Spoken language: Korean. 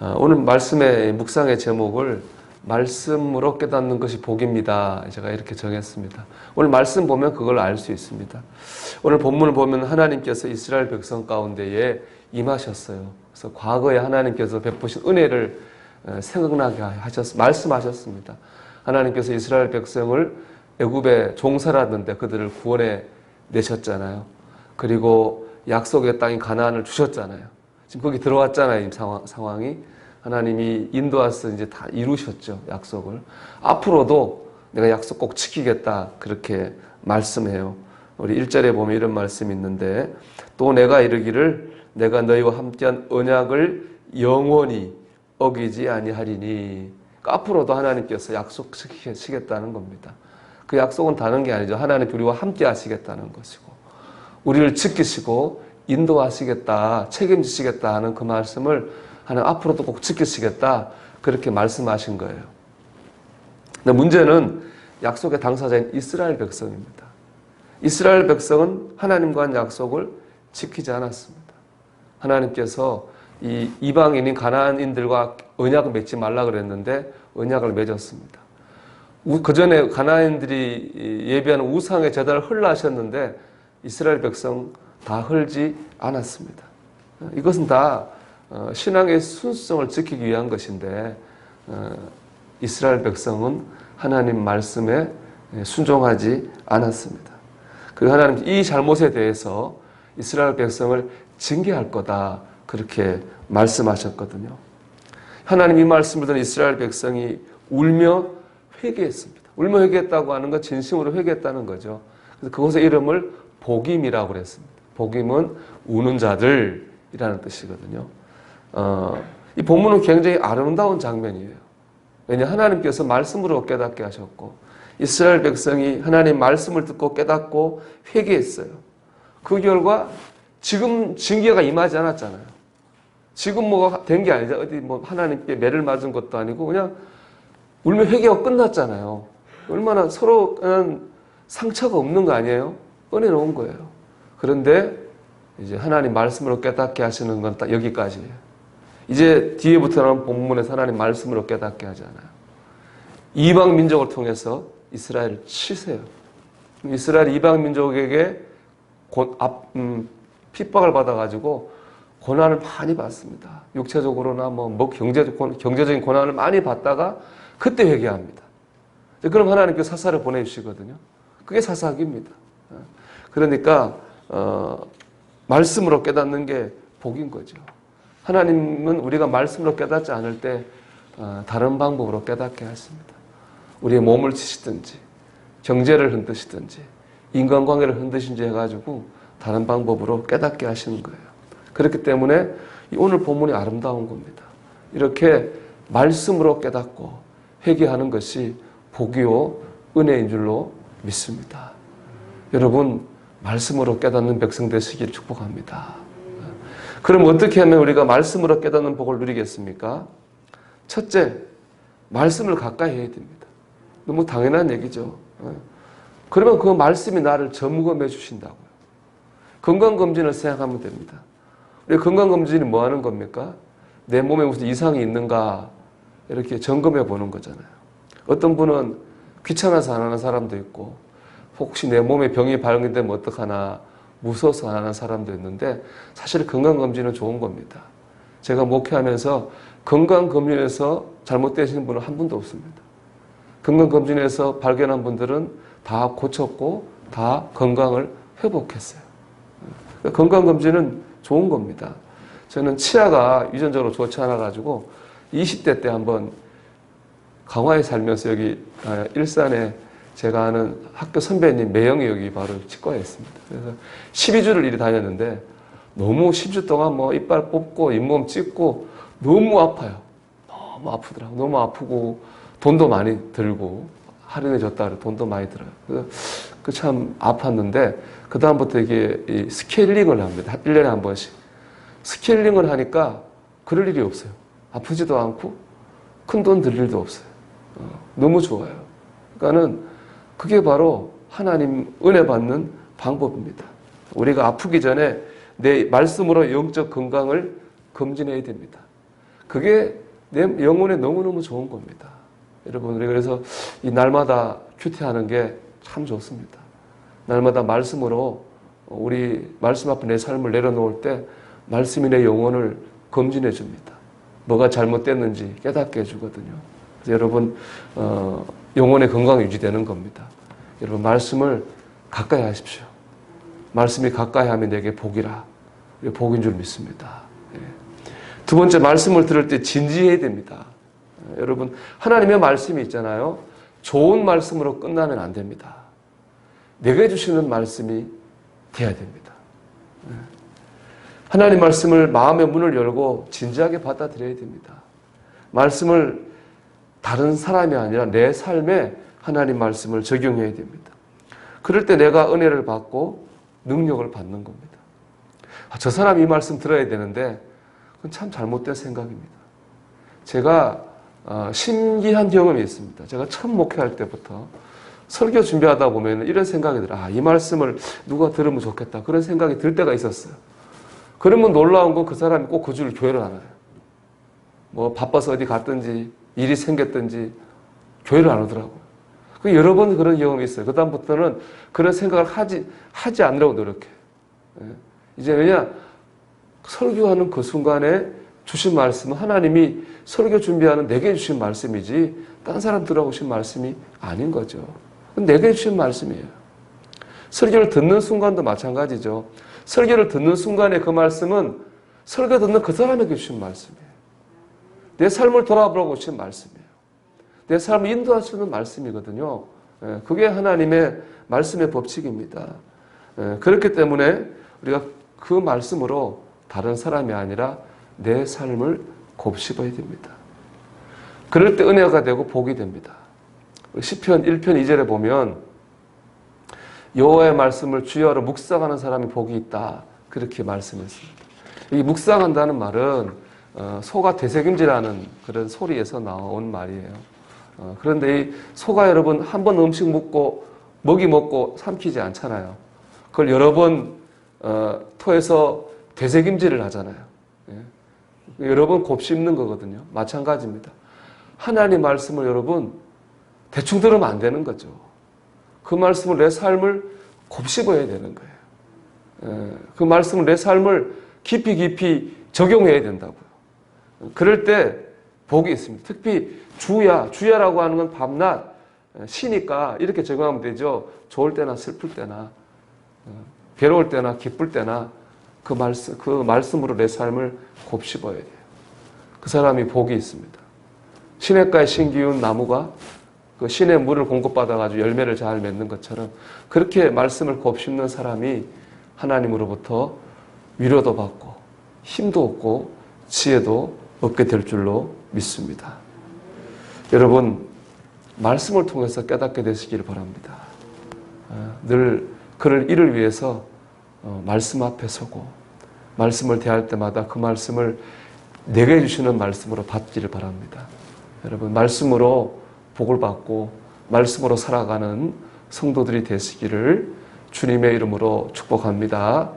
오늘 말씀의 묵상의 제목을 말씀으로 깨닫는 것이 복입니다. 제가 이렇게 정했습니다. 오늘 말씀 보면 그걸 알 수 있습니다. 오늘 본문을 보면 하나님께서 이스라엘 백성 가운데에 임하셨어요. 그래서 과거에 하나님께서 베푸신 은혜를 생각나게 말씀하셨습니다. 하나님께서 이스라엘 백성을 애굽에 종살았는데 그들을 구원해 내셨잖아요. 그리고 약속의 땅인 가나안을 주셨잖아요. 지금 거기 들어왔잖아요. 이 상황이. 하나님이 인도하셔서 이제 다 이루셨죠. 약속을. 앞으로도 내가 약속 꼭 지키겠다. 그렇게 말씀해요. 우리 1절에 보면 이런 말씀이 있는데, 또 내가 이르기를 내가 너희와 함께한 언약을 영원히 어기지 아니하리니. 그러니까 앞으로도 하나님께서 약속 지키시겠다는 겁니다. 그 약속은 다른 게 아니죠. 하나님 우리와 함께 하시겠다는 것이고, 우리를 지키시고 인도하시겠다, 책임지시겠다 하는 그 말씀을 하나님 앞으로도 꼭 지키시겠다, 그렇게 말씀하신 거예요. 근데 문제는 약속의 당사자인 이스라엘 백성입니다. 이스라엘 백성은 하나님과 한 약속을 지키지 않았습니다. 하나님께서 이 이방인인 가나안인들과 언약을 맺지 말라 그랬는데 언약을 맺었습니다. 그 전에 가나안인들이 예배하는 우상의 제단을 헐라 하셨는데 이스라엘 백성 다 헐지 않았습니다. 이것은 다 신앙의 순수성을 지키기 위한 것인데 이스라엘 백성은 하나님 말씀에 순종하지 않았습니다. 그리고 하나님 이 잘못에 대해서 이스라엘 백성을 징계할 거다, 그렇게 말씀하셨거든요. 하나님 이 말씀을 듣는 이스라엘 백성이 울며 회개했습니다. 울며 회개했다고 하는 건 진심으로 회개했다는 거죠. 그래서 그곳의 이름을 복임이라고 그랬습니다. 복임은 우는 자들이라는 뜻이거든요. 이 본문은 굉장히 아름다운 장면이에요. 왜냐, 하나님께서 말씀으로 깨닫게 하셨고 이스라엘 백성이 하나님 말씀을 듣고 깨닫고 회개했어요. 그 결과 지금 징계가 임하지 않았잖아요. 지금 뭐가 된 게 아니죠. 어디 뭐 하나님께 매를 맞은 것도 아니고 그냥 울며 회개가 끝났잖아요. 얼마나 서로 그냥 상처가 없는 거 아니에요? 꺼내놓은 거예요. 그런데 이제 하나님 말씀으로 깨닫게 하시는 건 딱 여기까지예요. 이제 뒤에부터 나오는 본문에서 하나님 말씀으로 깨닫게 하잖아요. 이방 민족을 통해서 이스라엘을 치세요. 이스라엘 이방 민족에게 핍박을 받아가지고 고난을 많이 받습니다. 육체적으로나 경제적인 고난을 많이 받다가 그때 회개합니다. 그럼 하나님께서 사사를 보내주시거든요. 그게 사사기입니다. 그러니까 말씀으로 깨닫는 게 복인 거죠. 하나님은 우리가 말씀으로 깨닫지 않을 때 다른 방법으로 깨닫게 하십니다. 우리의 몸을 치시든지 경제를 흔드시든지 인간관계를 흔드신지 해가지고 다른 방법으로 깨닫게 하시는 거예요. 그렇기 때문에 오늘 본문이 아름다운 겁니다. 이렇게 말씀으로 깨닫고 회개하는 것이 복이요 은혜인 줄로 믿습니다. 여러분, 말씀으로 깨닫는 백성 되시길 축복합니다. 그럼 어떻게 하면 우리가 말씀으로 깨닫는 복을 누리겠습니까? 첫째, 말씀을 가까이 해야 됩니다. 너무 당연한 얘기죠. 그러면 그 말씀이 나를 점검해 주신다고요. 건강검진을 생각하면 됩니다. 우리 건강검진이 뭐 하는 겁니까? 내 몸에 무슨 이상이 있는가 이렇게 점검해 보는 거잖아요. 어떤 분은 귀찮아서 안 하는 사람도 있고 혹시 내 몸에 병이 발견되면 어떡하나 무서워서 안 하는 사람도 있는데 사실 건강검진은 좋은 겁니다. 제가 목회하면서 건강검진에서 잘못되시는 분은 한 분도 없습니다. 건강검진에서 발견한 분들은 다 고쳤고 다 건강을 회복했어요. 건강검진은 좋은 겁니다. 저는 치아가 유전적으로 좋지 않아가지고 20대 때 한번 강화에 살면서 여기 일산에 제가 아는 학교 선배님 매형이 여기 바로 치과에 있습니다. 그래서 12주를 이리 다녔는데 너무 10주 동안 뭐 이빨 뽑고 잇몸 찍고 너무 아파요. 너무 아프더라고요. 너무 아프고 돈도 많이 들고 할인해 줬다 그래 돈도 많이 들어요. 그래서 그 참 아팠는데 그 다음부터 이게 스케일링을 합니다. 1년에 한 번씩. 스케일링을 하니까 그럴 일이 없어요. 아프지도 않고 큰 돈 들 일도 없어요. 너무 좋아요. 그러니까는 그게 바로 하나님 은혜 받는 방법입니다. 우리가 아프기 전에 내 말씀으로 영적 건강을 검진해야 됩니다. 그게 내 영혼에 너무너무 좋은 겁니다. 여러분, 우리 그래서 이 날마다 큐티하는 게 참 좋습니다. 날마다 말씀으로 우리 말씀 앞에 내 삶을 내려놓을 때 말씀이 내 영혼을 검진해 줍니다. 뭐가 잘못됐는지 깨닫게 해주거든요. 그래서 여러분, 영혼의 건강 유지되는 겁니다. 여러분, 말씀을 가까이 하십시오. 말씀이 가까이 하면 내게 복이라. 복인 줄 믿습니다. 두 번째, 말씀을 들을 때 진지해야 됩니다. 여러분, 하나님의 말씀이 있잖아요. 좋은 말씀으로 끝나면 안 됩니다. 내게 주시는 말씀이 돼야 됩니다. 하나님 말씀을 마음의 문을 열고 진지하게 받아들여야 됩니다. 말씀을 다른 사람이 아니라 내 삶에 하나님 말씀을 적용해야 됩니다. 그럴 때 내가 은혜를 받고 능력을 받는 겁니다. 저 사람이 이 말씀 들어야 되는데 그건 참 잘못된 생각입니다. 제가 신기한 경험이 있습니다. 제가 처음 목회할 때부터 설교 준비하다 보면 이런 생각이 들어요. 이 말씀을 누가 들으면 좋겠다. 그런 생각이 들 때가 있었어요. 그러면 놀라운 건 그 사람이 꼭 그 줄 교회를 안 와요. 뭐 바빠서 어디 갔든지 일이 생겼든지 교회를 안 오더라고요. 여러 번 그런 경험이 있어요. 그 다음부터는 그런 생각을 하지 않으려고 노력해요. 이제 왜냐? 설교하는 그 순간에 주신 말씀은 하나님이 설교 준비하는 내게 주신 말씀이지 딴 사람 들어오신 말씀이 아닌 거죠. 내게 주신 말씀이에요. 설교를 듣는 순간도 마찬가지죠. 설교를 듣는 순간에 그 말씀은 설교 듣는 그 사람에게 주신 말씀이에요. 내 삶을 돌아보라고 주신 말씀이에요. 내 삶을 인도할 수 있는 말씀이거든요. 그게 하나님의 말씀의 법칙입니다. 그렇기 때문에 우리가 그 말씀으로 다른 사람이 아니라 내 삶을 곱씹어야 됩니다. 그럴 때 은혜가 되고 복이 됩니다. 시편 1편 2절에 보면 여호와의 말씀을 주야로 묵상하는 사람이 복이 있다. 그렇게 말씀했습니다. 이 묵상한다는 말은 소가 되새김질하는 그런 소리에서 나온 말이에요. 그런데 이 소가 여러분 한 번 음식 먹고 먹이 먹고 삼키지 않잖아요. 그걸 여러 번 토해서 되새김질을 하잖아요. 여러 번 곱씹는 거거든요. 마찬가지입니다. 하나님 말씀을 여러분 대충 들으면 안 되는 거죠. 그 말씀을 내 삶을 곱씹어야 되는 거예요. 그 말씀을 내 삶을 깊이 적용해야 된다고요. 그럴 때 복이 있습니다. 특히 주야라고 하는 건 밤낮 쉬니까 이렇게 적용하면 되죠. 좋을 때나 슬플 때나 괴로울 때나 기쁠 때나 그 말씀으로 내 삶을 곱씹어야 돼요. 그 사람이 복이 있습니다. 시냇가에 심기운 나무가 그 신의 물을 공급받아가지고 열매를 잘 맺는 것처럼 그렇게 말씀을 곱씹는 사람이 하나님으로부터 위로도 받고 힘도 얻고 지혜도 얻게 될 줄로 믿습니다. 여러분, 말씀을 통해서 깨닫게 되시길 바랍니다. 늘 그를 이를 위해서 말씀 앞에 서고 말씀을 대할 때마다 그 말씀을 내게 주시는 말씀으로 받기를 바랍니다. 여러분, 말씀으로 복을 받고 말씀으로 살아가는 성도들이 되시기를 주님의 이름으로 축복합니다.